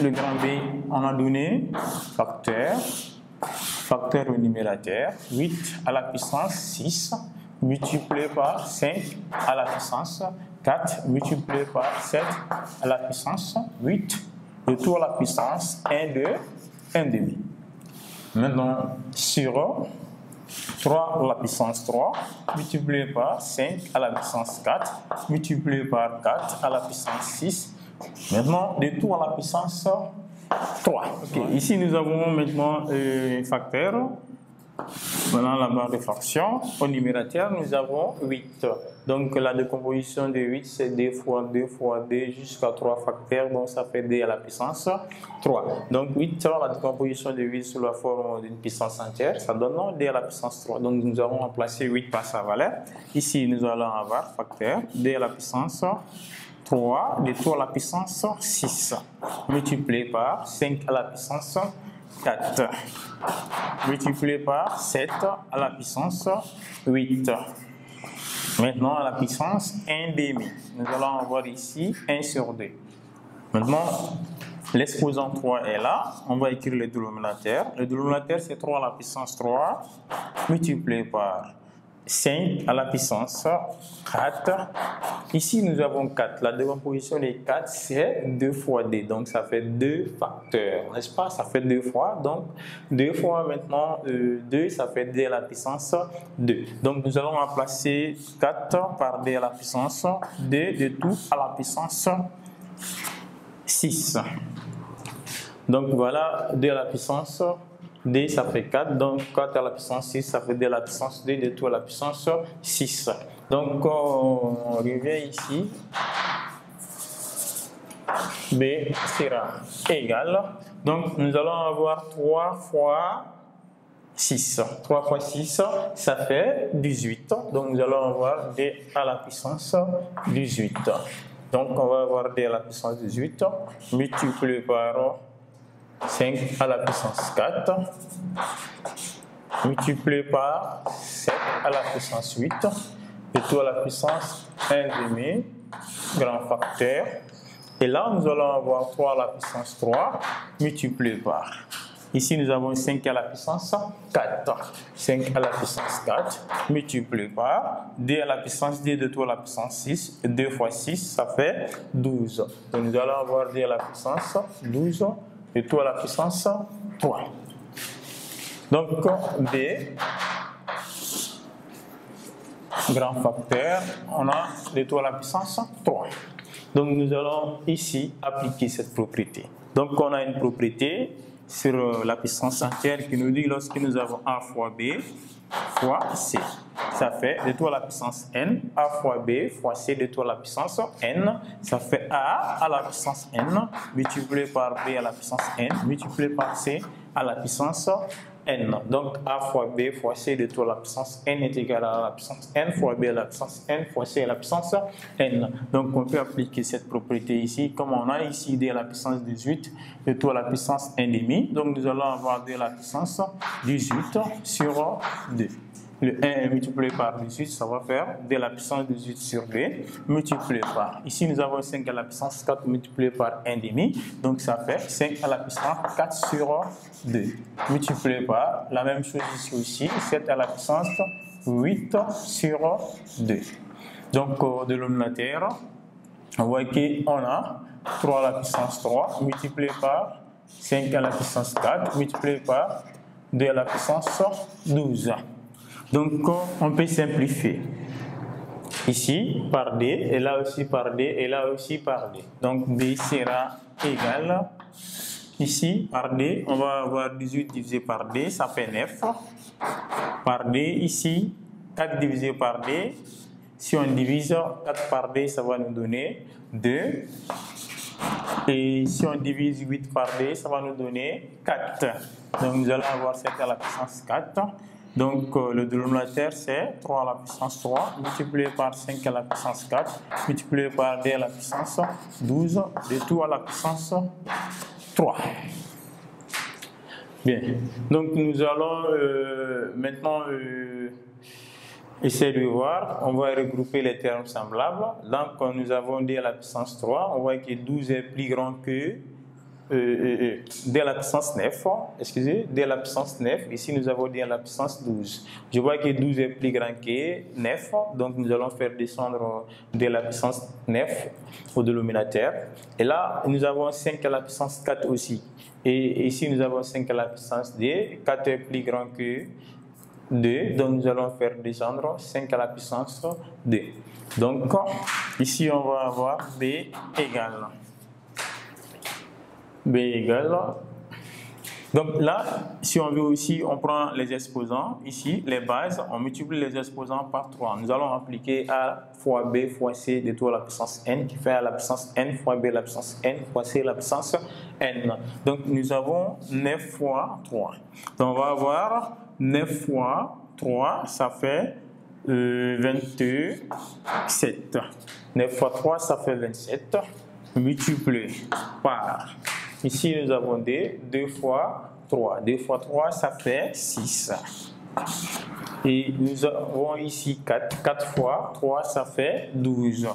le grand B, on a donné facteur au numérateur, 8 à la puissance 6, multiplié par 5 à la puissance 4, multiplié par 7 à la puissance 8, le tout à la puissance 1 de 1 demi. Maintenant, sur 3 à la puissance 3, multiplié par 5 à la puissance 4, multiplié par 4 à la puissance 6. Maintenant, de tout à la puissance 3. Okay. Ici, nous avons maintenant un facteur. Maintenant, la barre de fraction. Au numérateur, nous avons 8. Donc, la décomposition de 8, c'est 2 fois 2 fois 2 jusqu'à 3 facteurs. Donc, ça fait 2 à la puissance 3. Donc, 8, la décomposition de 8 sous la forme d'une puissance entière, ça donne 2 à la puissance 3. Donc, nous allons remplacer 8 par sa valeur. Ici, nous allons avoir facteur 2 à la puissance 3, de tout à la puissance 6, multiplié par 5 à la puissance 4, multiplié par 7 à la puissance 8. Maintenant, à la puissance 1 demi. Nous allons avoir ici 1 sur 2. Maintenant, l'exposant 3 est là. On va écrire le dénominateur. Le dénominateur, c'est 3 à la puissance 3, multiplié par 5 à la puissance 4. Ici, nous avons 4. La décomposition des 4, c'est 2 fois 2. Donc, ça fait 2 facteurs, n'est-ce pas? Ça fait 2 fois. Donc, 2 fois maintenant 2, ça fait 2 à la puissance 2. Donc, nous allons remplacer 4 par 2 à la puissance 2 de tout à la puissance 6. Donc, voilà 2 à la puissance 2, ça fait 4, donc 4 à la puissance 6, ça fait 2 à la puissance 2, de tout à la puissance 6. Donc, on revient ici. B sera égal. Donc, nous allons avoir 3 fois 6. 3 fois 6, ça fait 18. Donc, nous allons avoir 2 à la puissance 18. Donc, on va avoir 2 à la puissance 18 multiplié par 5 à la puissance 4, multiplié par 7 à la puissance 8, et tout à la puissance 1 demi, grand facteur. Et là, nous allons avoir 3 à la puissance 3, multiplié par. Ici, nous avons 5 à la puissance 4. 5 à la puissance 4, multiplié par 2 à la puissance 2 de tout à la puissance 6. 2 fois 6, ça fait 12. Donc, nous allons avoir 2 à la puissance 12. De tout à la puissance 3. Donc, B, grand facteur, on a de tout à la puissance 3. Donc, nous allons ici appliquer cette propriété. Donc, on a une propriété sur la puissance entière qui nous dit lorsque nous avons A fois B fois C. Ça fait de tout à la puissance n, A fois B fois C de tout à la puissance n. Ça fait A à la puissance n, multiplié par B à la puissance n, multiplié par C à la puissance n. Donc A fois B fois C de tout à la puissance n est égal à la puissance n fois B à la puissance n fois C à la puissance n. Donc on peut appliquer cette propriété ici, comme on a ici D à la puissance 18 de tout à la puissance 1 demi. Donc nous allons avoir D à la puissance 18 sur 2. Le 1 est multiplié par 18, ça va faire D à la puissance 18 sur 2, multiplié par. Ici, nous avons 5 à la puissance 4 multiplié par 1 demi. Donc, ça fait 5 à la puissance 4 sur 2, multiplié par. La même chose ici aussi, 7 à la puissance 8 sur 2. Donc, au dénominateur, on voit qu'on a 3 à la puissance 3 multiplié par 5 à la puissance 4 multiplié par 2 à la puissance 12. Donc, on peut simplifier. Ici, par D, et là aussi par D, et là aussi par D. Donc, B sera égal. Ici, par D, on va avoir 18 divisé par D, ça fait 9. Par D, ici, 4 divisé par D. Si on divise 4 par D, ça va nous donner 2. Et si on divise 8 par D, ça va nous donner 4. Donc, nous allons avoir 7 à la puissance 4. Donc, le dénominateur, c'est 3 à la puissance 3, multiplié par 5 à la puissance 4, multiplié par D à la puissance 12, de tout à la puissance 3. Bien. Donc, nous allons maintenant essayer de voir. On va regrouper les termes semblables. Donc, nous avons D à la puissance 3. On voit que 12 est plus grand que d à la puissance 9, excusez, d à la puissance 9, ici nous avons d à la puissance 12. Je vois que 12 est plus grand que 9, donc nous allons faire descendre d à la puissance 9 au dénominateur. Et là, nous avons 5 à la puissance 4 aussi. Et ici, nous avons 5 à la puissance d, 4 est plus grand que 2, donc nous allons faire descendre 5 à la puissance 2. Donc, ici, on va avoir b égale. B égale. Donc là, si on veut aussi, on prend les exposants, ici, les bases, on multiplie les exposants par 3. Nous allons appliquer A fois B fois C de tout à la puissance n, qui fait A à la puissance n fois B à la puissance n fois C à la puissance n. Donc nous avons 9 fois 3. Donc on va avoir 9 fois 3, ça fait 27. 9 fois 3, ça fait 27, multiplié par... Ici, nous avons 2 fois 3. 2 fois 3, ça fait 6. Et nous avons ici 4. 4 fois 3, ça fait 12.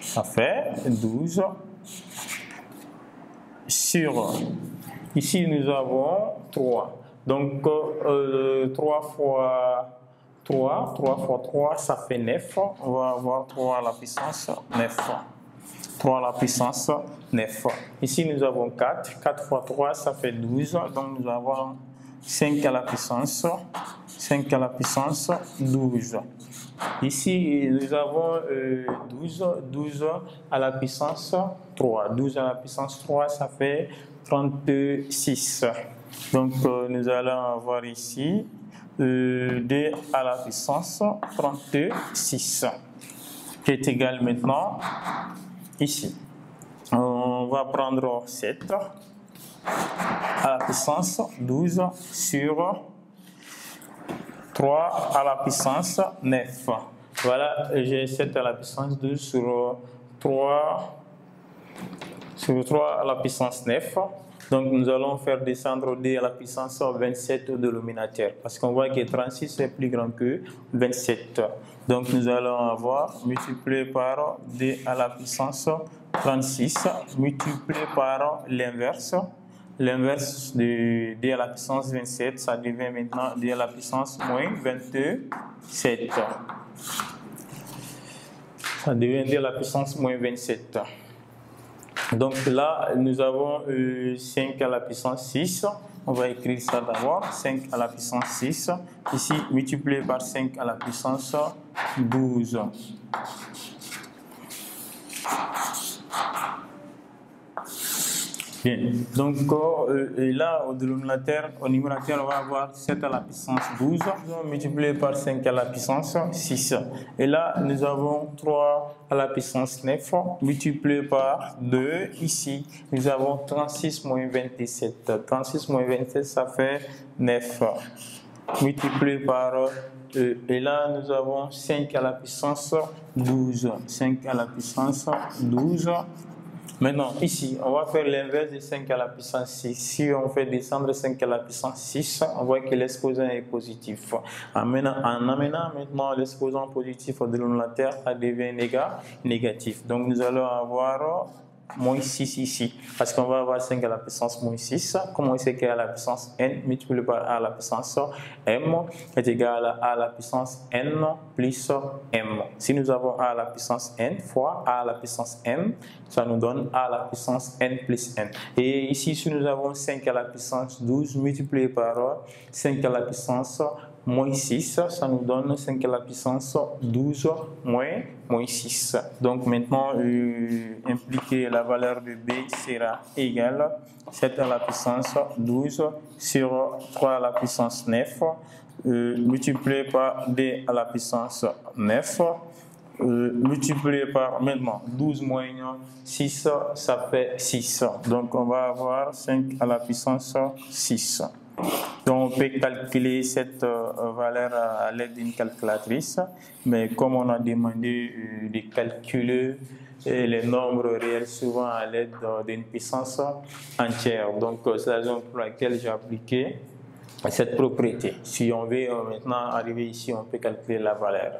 Ça fait 12. Sur, ici, nous avons 3. Donc, 3 fois 3, 3 fois 3, ça fait 9. On va avoir 3 à la puissance 9. 3 à la puissance 9. Ici, nous avons 4. 4 fois 3, ça fait 12. Donc, nous avons 5 à la puissance 12. Ici, nous avons 12. 12 à la puissance 3. 12 à la puissance 3, ça fait 36. Donc, nous allons avoir ici 2 à la puissance 36, qui est égal maintenant ici. On va prendre 7 à la puissance 12 sur 3 à la puissance 9. Voilà, j'ai 7 à la puissance 12 sur 3 à la puissance 9. Donc nous allons faire descendre d à la puissance 27 au dénominateur, parce qu'on voit que 36 est plus grand que 27. Donc nous allons avoir multiplié par d à la puissance 36, multiplié par l'inverse. L'inverse de d à la puissance 27, ça devient maintenant d à la puissance moins 27. Ça devient d à la puissance moins 27. Donc là, nous avons 5 à la puissance 6. On va écrire ça d'abord. 5 à la puissance 6. Ici, multiplié par 5 à la puissance 12. Bien. Donc là, au dénominateur, au numérateur, on va avoir 7 à la puissance 12, multiplié par 5 à la puissance 6. Et là, nous avons 3 à la puissance 9, multiplié par 2. Ici, nous avons 36 moins 27. 36 moins 27, ça fait 9. Multiplié par et là, nous avons 5 à la puissance 12. 5 à la puissance 12. Maintenant, ici, on va faire l'inverse de 5 à la puissance 6. Si on fait descendre 5 à la puissance 6, on voit que l'exposant est positif. En amenant maintenant l'exposant positif au dénominateur, ça devient négatif. Donc, nous allons avoir moins 6 ici, parce qu'on va avoir 5 à la puissance moins 6. Comme on sait qu'à la puissance n multiplié par a à la puissance m est égal à a à la puissance n plus m. Si nous avons a à la puissance n fois a à la puissance m, ça nous donne a à la puissance n plus n. Et ici, si nous avons 5 à la puissance 12 multiplié par 5 à la puissance moins 6, ça nous donne 5 à la puissance 12 moins 6. Donc maintenant, impliquer la valeur de b sera égale à 7 à la puissance 12 sur 3 à la puissance 9, multiplié par d à la puissance 9, multiplié par maintenant 12 moins 6, ça fait 6. Donc on va avoir 5 à la puissance 6. Donc, on peut calculer cette valeur à l'aide d'une calculatrice, mais comme on a demandé de calculer les nombres réels souvent à l'aide d'une puissance entière. Donc, c'est la raison pour laquelle j'ai appliqué cette propriété. Si on veut maintenant arriver ici, on peut calculer la valeur.